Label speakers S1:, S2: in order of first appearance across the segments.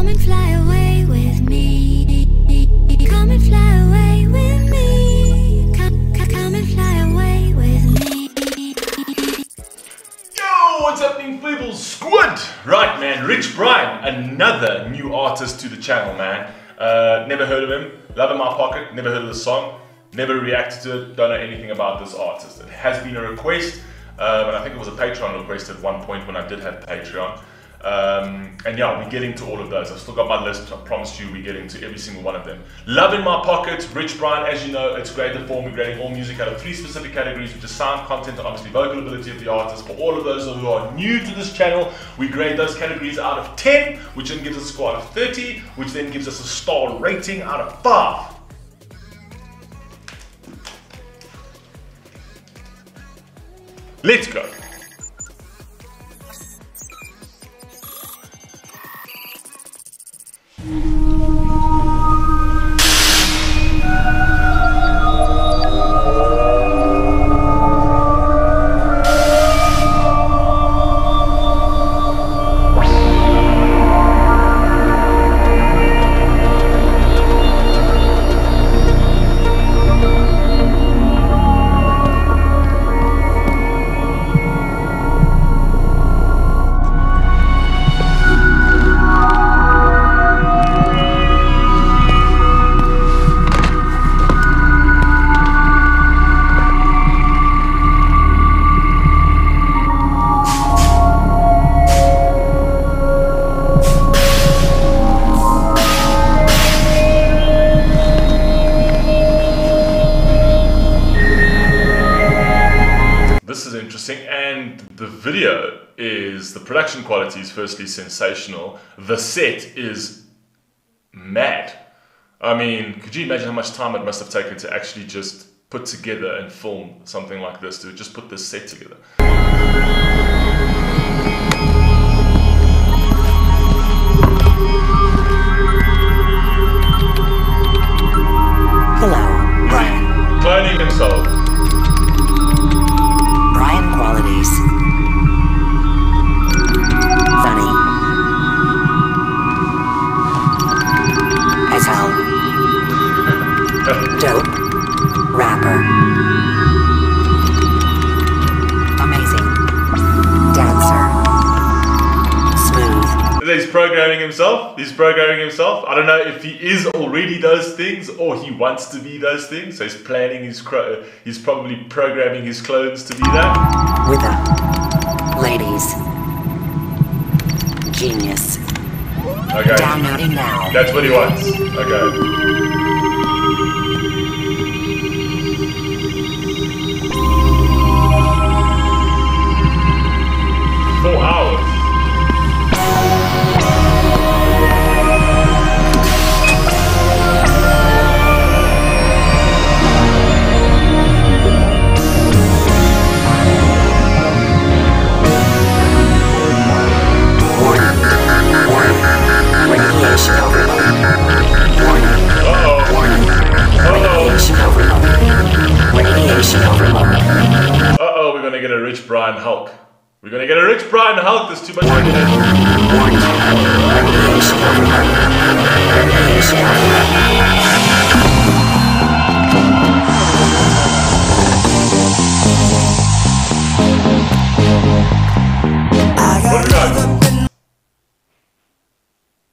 S1: Come and fly away with me. Come and fly away with me. Come and fly away with me.
S2: Yo, what's happening, Fable Squad? Right, man, Rich Brian, another new artist to the channel, man. Never heard of him, love in my pocket, never heard of the song, never reacted to it, don't know anything about this artist. It has been a request, and I think it was a Patreon request at one point when I did have Patreon. And yeah, we're getting to all of those. I've still got my list. I promised you we're getting to every single one of them. Love in my pocket, Rich Brian, as you know, it's graded for. We're grading all music out of 3 specific categories, which is sound, content, and obviously vocal ability of the artist. For all of those who are new to this channel, we grade those categories out of 10, which then gives us a score out of 30, which then gives us a star rating out of 5. Let's go. And the video is, the production quality is firstly sensational. The set is mad. I mean, could you imagine how much time it must have taken to actually just put together and film something like this, to just put this set together?
S3: Hello, Brian.
S2: Cloning himself.
S3: Brian qualities. Funny. As hell. Dope. Rapper. Amazing. Dancer. Smooth.
S2: He's programming himself. He's programming himself. I don't know if he is already those things or he wants to be those things. So he's planning his he's probably programming his clones to be that.
S3: With a ladies. Genius.
S2: Okay.
S3: Downloading now.
S2: That's what he wants. Okay. Four hours. Uh-oh, we're gonna get a Rich Brian Hulk. We're gonna get a Rich Brian Hulk, there's too much radiation.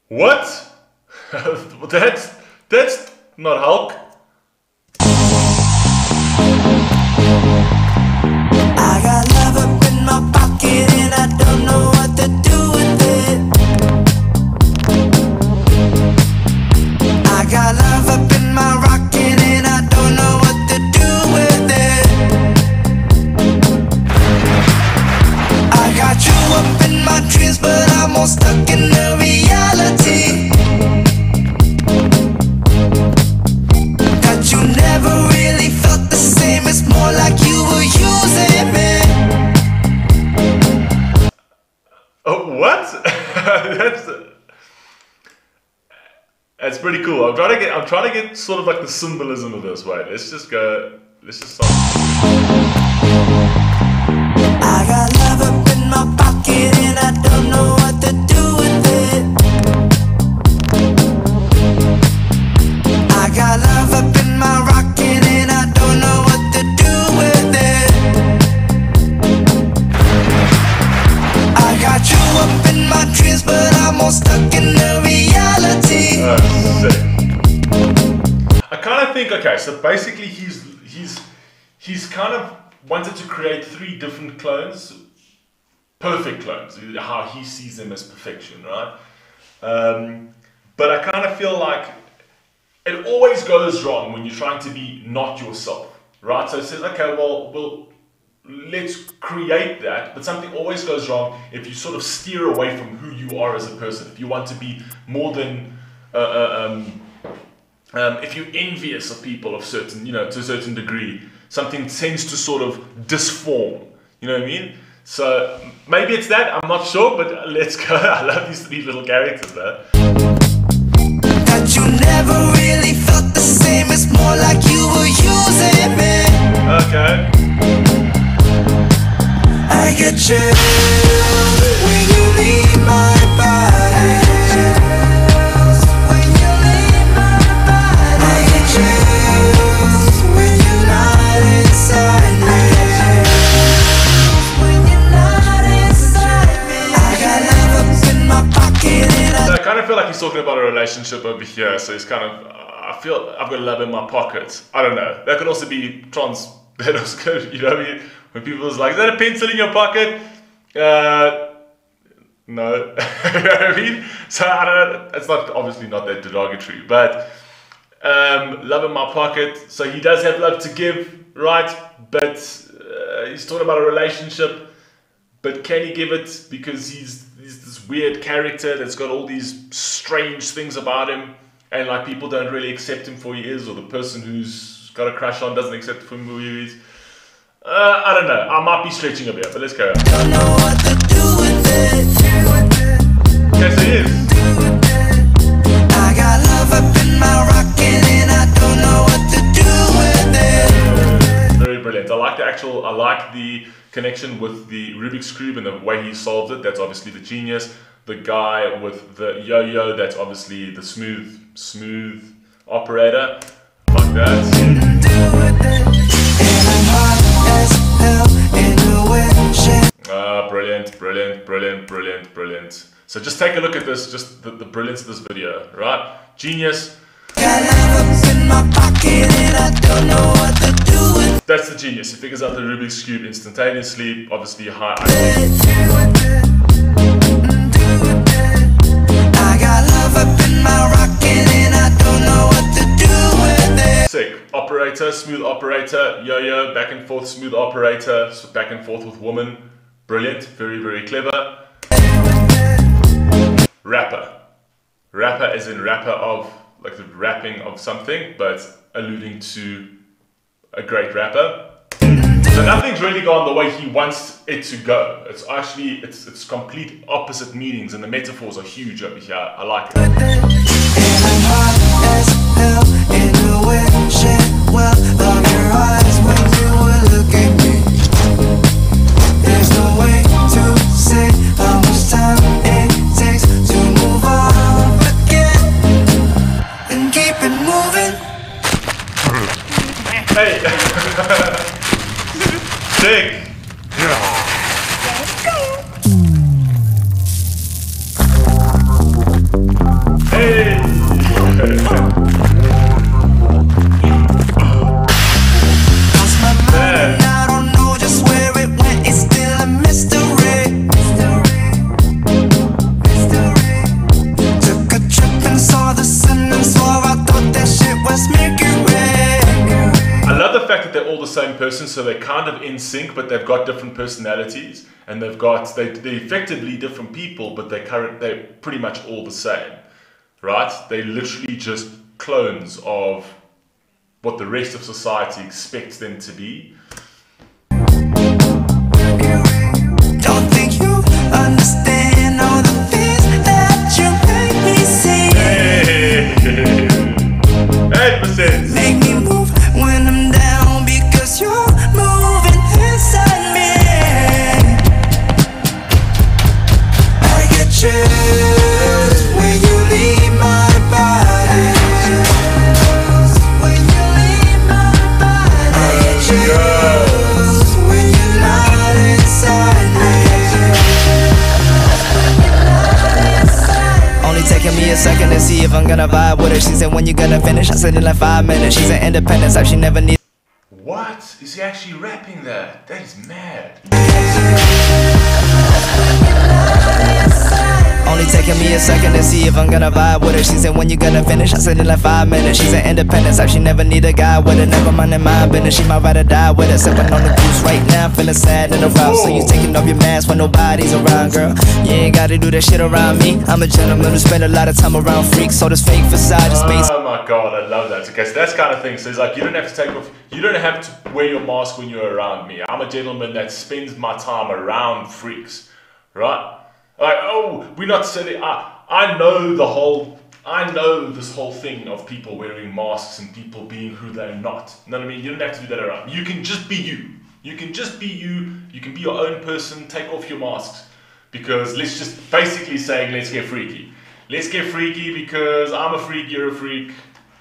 S2: What? That's not Hulk.
S4: I got love up in my pocket and I don't know what to do with it. I got love up in my rocket and I don't know what to do with it. I got you up in my dreams, but I'm all stuck in the reality that you never really felt the same. It's more like you were using me.
S2: Oh, what? That's pretty cool. I'm trying to get sort of like the symbolism of this. Wait, let's just start.
S4: I got love up in my pocket and I don't know what to do with it.
S2: think, okay, so basically he's kind of wanted to create 3 different clones, perfect clones, how he sees them as perfection, right? But I kind of feel like it always goes wrong when you're trying to be not yourself, right? So it says, okay, well, let's create that, but something always goes wrong if you sort of steer away from who you are as a person. If you want to be more than, if you're envious of people of certain, to a certain degree, something tends to sort of disform, you know what I mean? So maybe it's that, I'm not sure, but let's go. I love these 3 little characters though.
S4: That you never really felt the same. It's more like you were using me.
S2: Okay.
S4: I get chills when you leave my body. When you leave my body. I get chills when you're not inside me. When you're not inside me. I got love up in my pocket and
S2: So I kind of feel like he's talking about a relationship over here. So he's kind of, I feel I've got love in my pocket. I don't know. That could also be trans. That was good. You know what I mean? When people was like, "Is that a pencil in your pocket?" No. You know what I mean? So I don't know. It's not obviously not that derogatory, but love in my pocket. So he does have love to give, right? But he's talking about a relationship. But can he give it because he's this weird character that's got all these strange things about him, and like people don't really accept him for who he is, or the person who's got a crush on doesn't accept him for who he is? I don't know. I might be stretching a bit, but let's go.
S4: don't know what to do with it.
S2: Yes, it is.
S4: I got love up in my rocket and I don't know what to do with it.
S2: Very brilliant. I like the connection with the Rubik's Cube and the way he solved it. That's obviously the genius. The guy with the yo-yo, that's obviously the smooth operator. Like that. Brilliant. So just take a look at this, just the brilliance of this video, right? Genius. That's the genius. He figures out the Rubik's Cube instantaneously, obviously high IQ.
S4: I got love up in my rocket and I don't know what to do with it.
S2: Sick. Operator, smooth operator, yo-yo, back and forth, smooth operator, so back and forth with woman. Brilliant, very clever. Rapper as in rapper of, like the rapping of something, but alluding to a great rapper. So nothing's really gone the way he wants it to go. It's actually, it's complete opposite meanings, and the metaphors are huge over here. I like it.
S4: There's no way to say how much time it takes to move on again and keep it moving.
S2: Hey! Sick! Hey!
S4: Lost my mind, I don't know just where it went. It's still a mystery. Took a trip and saw the sun and swore I thought that shit was Mercury.
S2: I love the fact that they're all the same person, so they're kind of in sync, but they've got different personalities, and they're effectively different people, but they're pretty much all the same, right? They're literally just clones of what the rest of society expects them to be.
S4: Don't think you understand all the things that you make me see.
S2: Hey! 100%!
S4: Make me move when I'm down because you're moving inside me. I get chills when you leave my body. When you leave my body. I get chills when you're not inside me. Only taking me a second
S5: to see if I'm gonna vibe with her. She said, when you gonna finish? I said, in like 5 minutes. She's an independent type, she never needs.
S2: What? Is he actually rapping that? That is mad.
S5: Only taking me a second to see if I'm gonna vibe with her. She said, when you gonna finish? I said, in like 5 minutes. She's an independent type, she never need a guy with her. Never mind in my business, she might rather die with her. Sipping on the goose right now, feeling sad and aroused. So you taking off your mask when nobody's around, girl. You ain't gotta do that shit around me. I'm a gentleman who spend a lot of time around freaks. So this fake facade is based.
S2: Oh my god, I love that. Okay, so that's kind of thing. So it's like, you don't have to take off, you don't have to wear your mask when you're around me. I'm a gentleman that spends my time around freaks, right? Like, oh, we're not silly. I know this whole thing of people wearing masks and people being who they're not. You know what I mean? You don't have to do that around. You can just be you. You can just be you. You can be your own person. Take off your masks. Because let's just basically saying, let's get freaky. Let's get freaky because I'm a freak, you're a freak.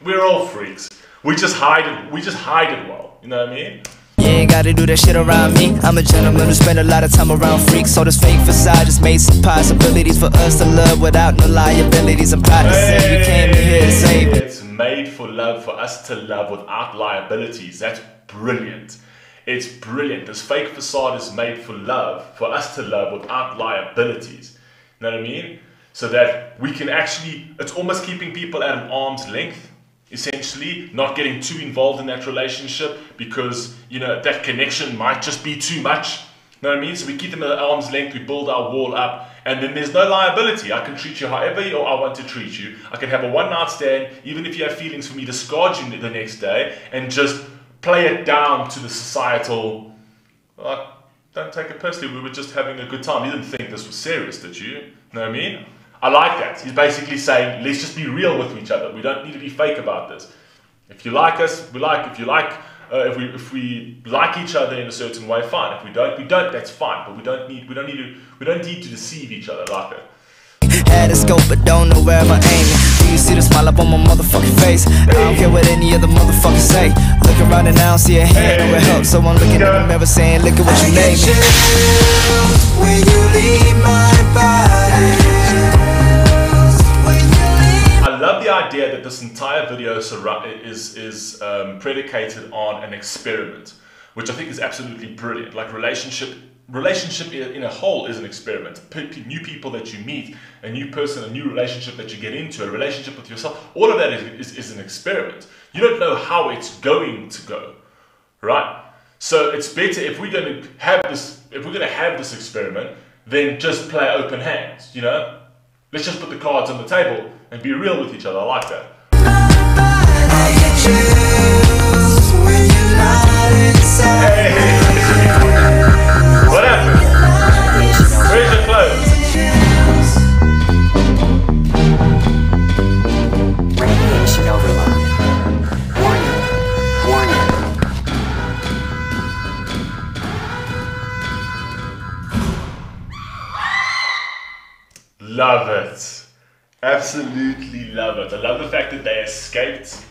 S2: We're all freaks. We just hide it. We just hide it well. You know what I mean?
S5: You ain't gotta do that shit around me. I'm a gentleman who spend a lot of time around freaks. So this fake facade just made some possibilities for us to love without no liabilities. I'm proud to say you came here to save it.
S2: It's made for love, for us to love without liabilities. That's brilliant. It's brilliant. This fake facade is made for love, for us to love without liabilities. You know what I mean? So that we can actually, it's almost keeping people at an arm's length. Essentially, not getting too involved in that relationship because, you know, that connection might just be too much. You know what I mean? So we keep them at arm's length, we build our wall up, and then there's no liability. I can treat you however I want to treat you. I can have a one-night stand, even if you have feelings for me, discard you the next day, and just play it down to the societal, don't take it personally, we were just having a good time. You didn't think this was serious, did you? You know what I mean? I like that. He's basically saying, let's just be real with each other. We don't need to be fake about this. If you like us, we like. If you like, if we like each other in a certain way, fine. If we don't, we don't. That's fine. But we don't need to deceive each other like that.
S5: Had a scope, but don't know where I'm aiming. Do you see the smile up on my motherfucking face? I don't care what any other motherfuckers say. Look around and I don't see a hand or a help. So I'm looking at the mirror saying, look at what you made me.
S4: When you leave my body.
S2: I love the idea that this entire video is predicated on an experiment, which I think is absolutely brilliant. Like relationship in a whole is an experiment. New people that you meet, a new person, a new relationship that you get into, a relationship with yourself, all of that is an experiment. You don't know how it's going to go, right? So it's better if we're going to have this experiment, then just play open hands, you know? Let's just put the cards on the table and be real with each other. I like that. Hey. What happened? Where's your clothes?
S3: Radiation overload. Warning.
S2: Love it. Absolutely love it. I love the fact that they escaped.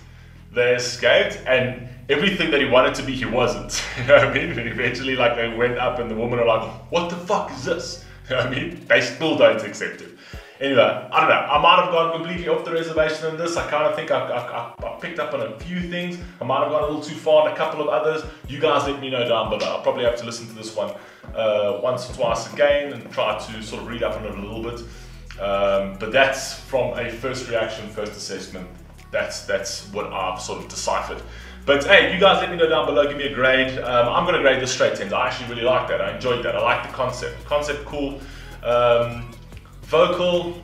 S2: They escaped, and everything that he wanted to be, he wasn't. You know what I mean? And eventually, like, they went up, and the women are like, "What the fuck is this?" You know what I mean? They still don't accept it. Anyway, I don't know. I might have gone completely off the reservation on this. I kind of think I picked up on a few things. I might have gone a little too far on a couple of others. You guys let me know down below. I'll probably have to listen to this one once or twice again and try to sort of read up on it a little bit. But that's from a first reaction, first assessment. That's what I've sort of deciphered. But hey, you guys let me know down below, give me a grade. I'm going to grade this straight 10s. I actually really like that. I enjoyed that. I like the concept. Concept cool. Vocal.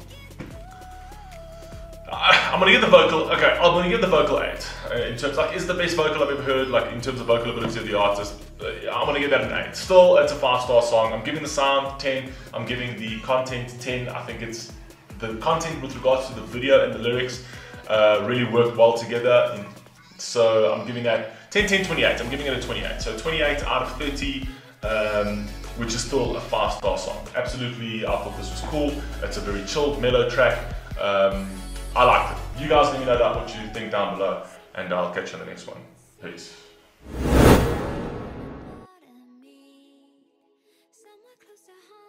S2: I'm going to give the vocal, okay, I'm going to give the vocal 8. In terms, like, is the best vocal I've ever heard, like, in terms of vocal ability of the artist. I'm going to give that an 8. Still, it's a 5-star song. I'm giving the sound 10. I'm giving the content 10. I think it's, the content with regards to the video and the lyrics really worked well together. So I'm giving that 10, 10, 28. I'm giving it a 28. So 28 out of 30, which is still a 5-star song. Absolutely, I thought this was cool. It's a very chilled, mellow track. I liked it. You guys let me know what you think down below, and I'll catch you on the next one. Peace.
S1: Somewhere close to home.